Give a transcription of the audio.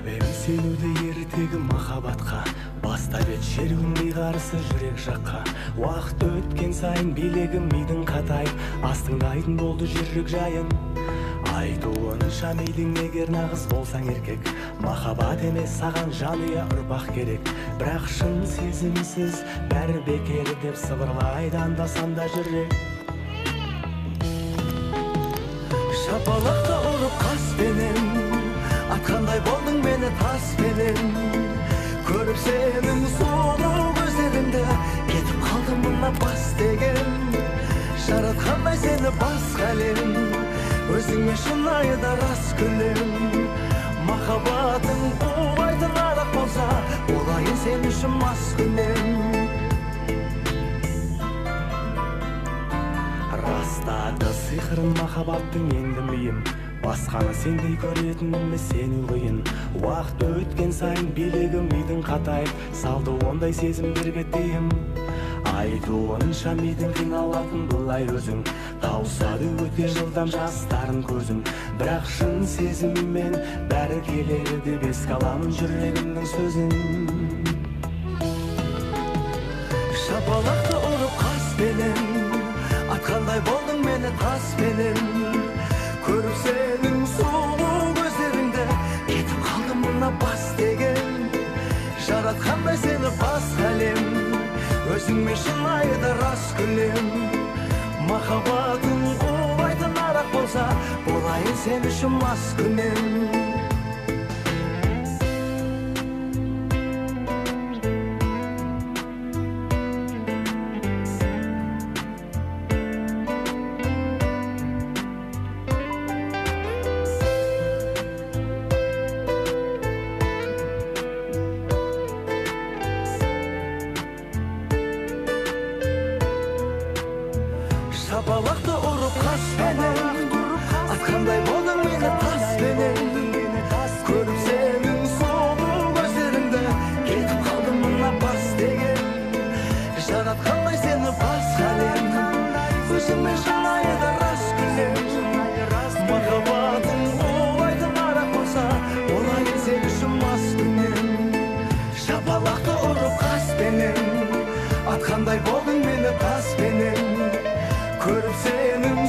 Себебі сенуді ертегі махабатқа, бастап ет шерігіндей қарысы жүрек жаққа. Уақыт өткен сайын билегім мидың қатайып, астыңдайтын болды жүрек жайын. Айтуынша мейдің егер нағыз болсаң еркек, махаббат емес саған жанұя ұрпақ керек. Бірақ шын сезімсіз бәрі бекер деп сыбырлайды анда-санда жүрек. Шапалақты ұрып қаспенен, атқандай болдың мені таспенен. Көріп сенің сұлу көздеріңді, кетіп қалдым мына бас деген. Жаратқандай сені басқа әлем, өзіңе шынайы да рас күлем. Махаббатың қуайтын арақ болса, болайын сен үшін мас күнем. Растады сиқырын махаббаттың енді миым, басқаны сендей көретінімі сену қиын. Уақыт өткен сайын билегім мидың қатайып, салды ондай сезімдерге тыйым. Айтуынша мидың қиналатын бұлай өзің, тауысады өте жылдам жастарын көзің. Бірақ шын сезіммен бәрі келеді деп еске аламын жүрегімнің сөзін. Шапалақты ұрып қаспенен, атқандай болдың мені таспенен. Көріп сенің сұлу көздеріңді, кетіп қалдым мына бас деген. Жаратқандай сені басқа әлем, өзіңмен шынайы да рас күлем. Махаббатың қуайтын арақ болса, болайын сен үшін мас күнем. Шапалақты ұрып қаспенен, атқандай болдың мені таспенен. Көріп сенің сұлу көздеріңді, кетіп қалдым мына бас деген. Жаратқандай сені басқа әлем, өзіңмен шынайы да рас күлем. Махаббатың қуайтын арақ болса, болайын сен үшін мас күнем. Шапалақты ұрып қаспенен, атқандай болдың мені таспенен. Көріп сенің